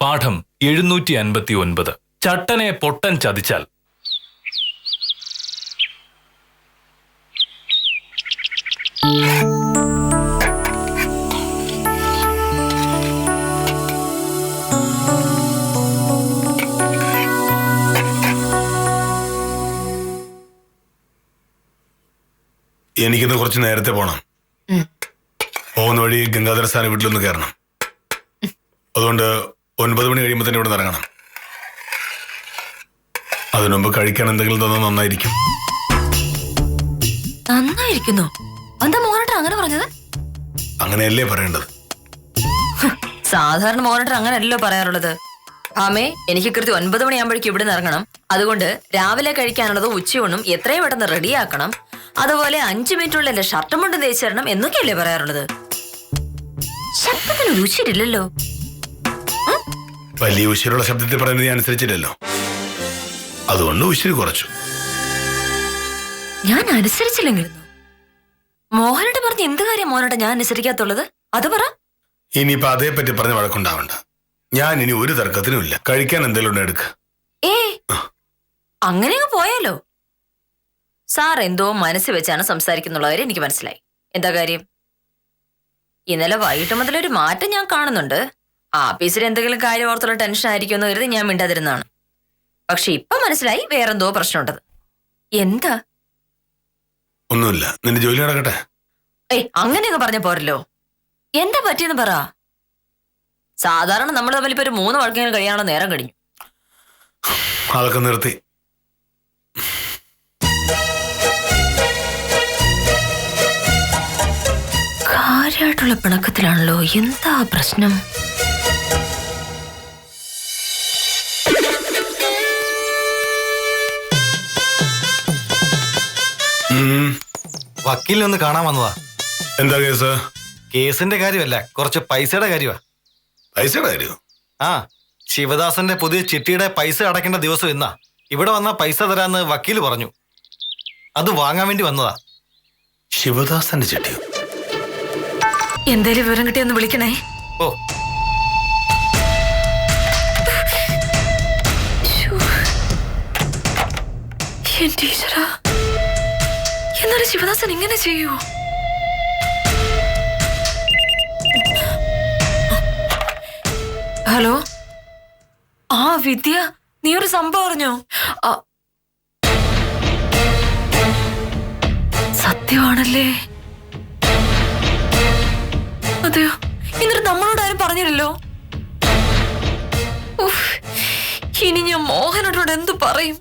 പാഠം 759. ചട്ടനെ പൊട്ടൻ ചതിച്ചാൽ. എനിക്കിന്ന് കുറച്ച് നേരത്തെ പോണം. പോകുന്ന വഴി ഗംഗാധര സാറിന്റെ വീട്ടിലൊന്ന് കയറണം. അതുകൊണ്ട് 9 മണി കഴിയുമ്പോൾ തന്നെ ഇവിടെ ഇറങ്ങണം. അതിനുമുമ്പ് കഴിക്കാൻ എന്തെങ്കിലും തന്നാൽ നന്നായിരിക്കും. നന്നായിരിക്കുന്നു. എന്താ മോഹനേട്ടൻ അങ്ങനെ പറഞ്ഞത്? അങ്ങനെയല്ലേ പറയേണ്ടത്? സാധാരണ മോഹനേട്ടൻ അങ്ങനെയല്ലോ പറയാറുള്ളത്. ആമേ, എനിക്ക് കൃത്യം 9 മണിയാകുമ്പോഴേക്കും ഇവിടെ നിന്ന് ഇറങ്ങണം. അതുകൊണ്ട് രാവിലെ കഴിക്കാനുള്ളത് ഉച്ചയൂണും എത്രയും പെട്ടെന്ന് റെഡിയാക്കണം. അതുപോലെ 5 മിനിറ്റുള്ള എന്റെ ഷർട്ടും മുണ്ടും തേച്ച് തരണം എന്നൊക്കെയല്ലേ പറയാറുള്ളത്. ശബ്ദത്തിന് രുചിയില്ലല്ലോ. വലിയ ഉശിരുള്ള ശബ്ദത്തിൽ പറയുന്നത് ഞാൻ അനുസരിച്ചില്ലല്ലോ. അതുകൊണ്ട് ഉശിരി കുറച്ചു. ഞാൻ അനുസരിച്ചില്ലെങ്കിരുന്നു. മോഹനേട്ടൻ പറഞ്ഞ എന്ത് കാര്യം മോഹനേട്ടൻ ഞാൻ അനുസരിക്കാത്തുള്ളത്? അത് പറ. ഇനിയിപ്പോ അതേപ്പറ്റി പറഞ്ഞ് വഴക്കുണ്ടാവണ്ട. ഞാൻ ഇനി ഒരു തർക്കത്തിനും ഇല്ല. കഴിക്കാൻ എന്തെങ്കിലും എടുക്ക. അങ്ങനെ അങ്ങ് പോയാലോ? സാർ എന്തോ മനസ്സ് വെച്ചാണ് സംസാരിക്കുന്നുള്ള കാര്യം എനിക്ക് മനസ്സിലായി. എന്താ കാര്യം? ഇന്നലെ വൈകിട്ട് മുതൽ ഒരു മാറ്റം ഞാൻ കാണുന്നുണ്ട്. ആഫീസിൽ എന്തെങ്കിലും കാര്യം ഓർത്തുള്ള ടെൻഷൻ ആയിരിക്കുമെന്ന് കരുതി ഞാൻ മിണ്ടാതിരുന്നാണ്. പക്ഷെ ഇപ്പൊ മനസ്സിലായി വേറെന്തോ പ്രശ്നമുണ്ടത്. എന്താ? ഒന്നുമില്ല, നിന്റെ ജോലി നടക്കട്ടെ. അങ്ങനെയൊക്കെ പറഞ്ഞ പോരല്ലോ. എന്താ പറ്റിയെന്ന് പറ. സാധാരണ നമ്മൾ തമ്മിൽ ഇപ്പൊ ഒരു 3 വഴക്കെങ്കിലും കഴിയാനുള്ള നേരം കഴിഞ്ഞു. അതൊക്കെ നിർത്തി. കാര്യമായിട്ടുള്ള പിണക്കത്തിലാണല്ലോ. എന്താ പ്രശ്നം? വക്കീലിനെ ഒന്ന് കാണാൻ വന്നതാ. എന്താ കേസ്? കേസിന്റെ കാര്യമല്ല, കുറച്ച് പൈസയുടെ കാര്യമാ. പൈസയുടെ കാര്യമോ? ആ, ശിവദാസന്റെ പുതിയ ചിട്ടിയുടെ പൈസ അടയ്ക്കേണ്ട ദിവസം ഇന്നാ. ഇവിടെ വന്ന പൈസ തരാന്ന് വക്കീല് പറഞ്ഞു. അത് വാങ്ങാൻ വേണ്ടി വന്നതാ. ശിവദാസന്റെ ചിട്ടിയോ? എന്തേലും വിവരം കിട്ടിയൊന്ന് വിളിക്കണേ. ഓ, എന്നാലും ശിവദാസൻ ഇങ്ങനെ ചെയ്യൂ? ഹലോ, വിദ്യ, നീ ഒരു സംഭവം അറിഞ്ഞോ? സത്യമാണല്ലേ? അതെയോ? എന്നിട്ട് നമ്മളോട് ആരും പറഞ്ഞില്ലല്ലോ. ഇനി ഞാൻ മോഹനോട് എന്ത് പറയും?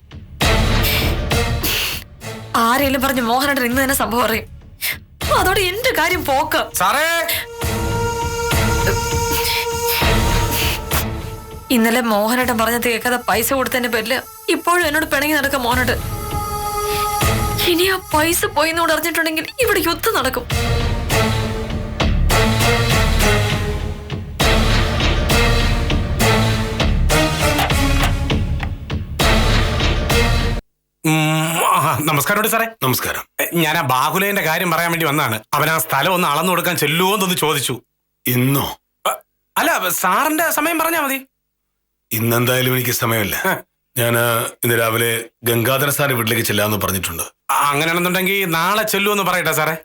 ആരെങ്കിലും പറഞ്ഞ് മോഹനോട് ഇന്ന് തന്നെ സംഭവം അറിയും. അതോടെ എന്റെ കാര്യം പോക്ക. ഇന്നലെ മോഹനേട്ടൻ പറഞ്ഞത് കേൾക്കാതെ പൈസ കൊടുത്തതിന്റെ പേരില് ഇപ്പോഴും എന്നോട് പിണങ്ങി നടക്കാം മോഹനോട്. ഇനി ആ പൈസ പോയിന്നോട് അറിഞ്ഞിട്ടുണ്ടെങ്കിൽ ഇവിടെ യുദ്ധം നടക്കും. നമസ്കാരം സാറേ. നമസ്കാരം. ഞാൻ ആ ബാഹുലേന്റെ കാര്യം പറയാൻ വേണ്ടി വന്നതാണ്. അവൻ ആ സ്ഥലം ഒന്ന് അളന്നു കൊടുക്കാൻ ചെല്ലുവോ എന്നൊന്ന് ചോദിച്ചു. ഇന്നോ? അല്ല, സാറിന്റെ സമയം പറഞ്ഞാ മതി. ഇന്നെന്തായാലും എനിക്ക് സമയമില്ല. ഞാൻ ഇന്ന് രാവിലെ ഗംഗാധര സാറിന്റെ വീട്ടിലേക്ക് ചെല്ലാമെന്ന് പറഞ്ഞിട്ടുണ്ട്. അങ്ങനെയാണെന്നുണ്ടെങ്കിൽ നാളെ ചെല്ലുവെന്ന് പറയട്ടെ സാറേ.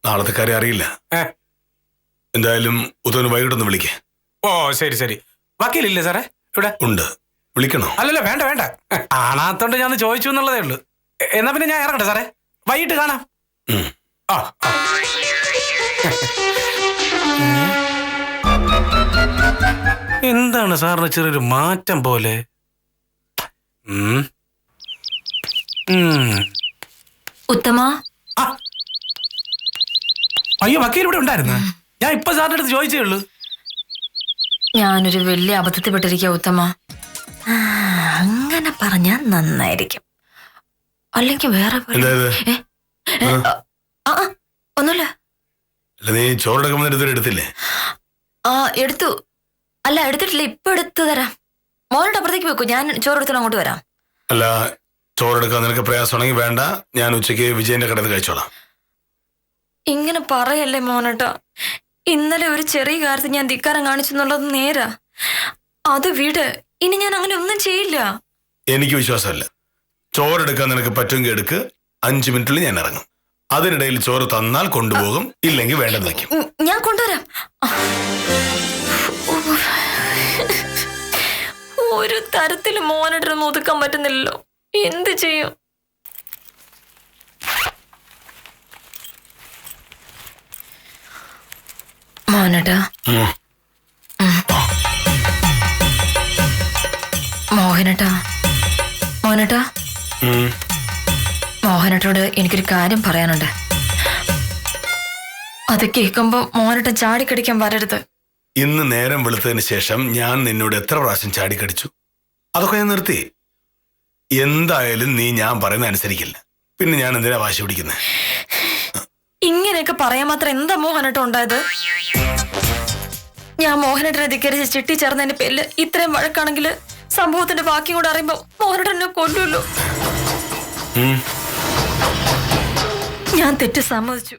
നാളത്തെ കാര്യം അറിയില്ല. എന്തായാലും ഉദവന് വൈകിട്ടൊന്ന് വിളിക്കേ. ഓ, ശരി ശരി. വക്കീലില്ലേ സാറേ ഇവിടെ? ഉണ്ട്. വിളിക്കണോ? അല്ലല്ല, വേണ്ട വേണ്ട. കാണാത്തോണ്ട് ഞാൻ ചോദിച്ചു എന്നുള്ളതേ ഉള്ളൂ. എന്നാ പിന്നെ ഞാൻ ഇറങ്ങട്ടെ സാറേ. വൈകിട്ട് കാണാം. എന്താണ് സാറിന് ചെറിയൊരു മാറ്റം പോലെ? ഉത്തമ. അയ്യോ, വക്കീൽ ഇവിടെ ഉണ്ടായിരുന്നു. ഞാൻ ഇപ്പൊ സാറിന്റെ അടുത്ത് ചോദിച്ചേ ഉള്ളൂ. ഞാനൊരു വലിയ അബദ്ധത്തിൽ പെട്ടിരിക്കുക ഉത്തമ. അങ്ങനെ പറഞ്ഞാ നന്നായിരിക്കും. അല്ലെങ്കിൽ വേറെ ഒന്നുമില്ല. നീ ചോറെടുക്കുമ്പോൾ എടുത്തില്ലേ? എടുത്തു. അല്ല, എടുത്തിട്ടില്ല. ഇപ്പൊ എടുത്തു തരാം. മോനോട് അപ്പുറത്തേക്ക് വെക്കൂ. ഞാൻ ചോറെടുത്തിട്ട് അങ്ങോട്ട് വരാം. അല്ല, ചോറെടുക്കാൻ നിനക്ക് പ്രയാസമാണെങ്കിൽ വേണ്ട. ഞാൻ ഉച്ചയ്ക്ക് വിജയന്റെ കടയിൽ കഴിച്ചോളാം. ഇങ്ങനെ പറയല്ലേ മോനേട്ടാ. ഇന്നലെ ഒരു ചെറിയ കാര്യത്തിൽ ഞാൻ ധിക്കാരം കാണിച്ചെന്നുള്ളത് നേരാ. അത് വിട്. ഇനി ഞാൻ അങ്ങനെ ഒന്നും ചെയ്യില്ല. എനിക്ക് വിശ്വാസമല്ല. ചോറെടുക്കാൻ നിനക്ക് പറ്റുമെങ്കിൽ എടുക്ക്. 5 മിനിറ്റിൽ ഞാൻ ഇറങ്ങും. അതിനിടയിൽ ചോറ് തന്നാൽ കൊണ്ടുപോകും, ഇല്ലെങ്കിൽ വേണ്ടെന്ന് വയ്ക്കും. ഞാൻ കൊണ്ടുവരാം. ഒരു തരത്തിൽ മോനേട്ടനൊന്നും ഒതുക്കാൻ പറ്റുന്നില്ലല്ലോ. എന്ത് ചെയ്യും? മോനേട്ടാ, മോഹനേട്ടാ, മോഹനേട്ടാ, മോഹനേട്ടനോട് എനിക്കൊരു കാര്യം പറയാനുണ്ട്. അത് കേൾക്കുമ്പോ മോഹനേട്ടൻ ചാടിക്കടിക്കാൻ വരരുത്. ഇന്ന് നേരം വെളുത്തതിന് ശേഷം ഞാൻ നിന്നോട് എത്ര പ്രാവശ്യം ചാടിക്കടിച്ചു? അതൊക്കെ ഞാൻ നിർത്തി. എന്തായാലും നീ ഞാൻ പറയുന്ന അനുസരിക്കില്ല. പിന്നെ ഞാൻ എന്തിനാ വാശി പിടിക്കുന്നത്? ഇങ്ങനെയൊക്കെ പറയാൻ മാത്രം എന്താ മോഹനേട്ടൻ ഉണ്ടായത്? ഞാൻ മോഹനേട്ടനെ ധിക്കരിച്ച് ചിട്ടി ചേർന്നതിന്റെ പേരില് ഇത്രയും വഴക്കാണെങ്കിൽ സംഭവത്തിന്റെ ബാക്കി കൂടെ അറിയുമ്പോ മോഹനേട്ടൻ എന്നെ കൊല്ലുമല്ലോ. ഞാൻ തെറ്റ് സമ്മതിച്ചു.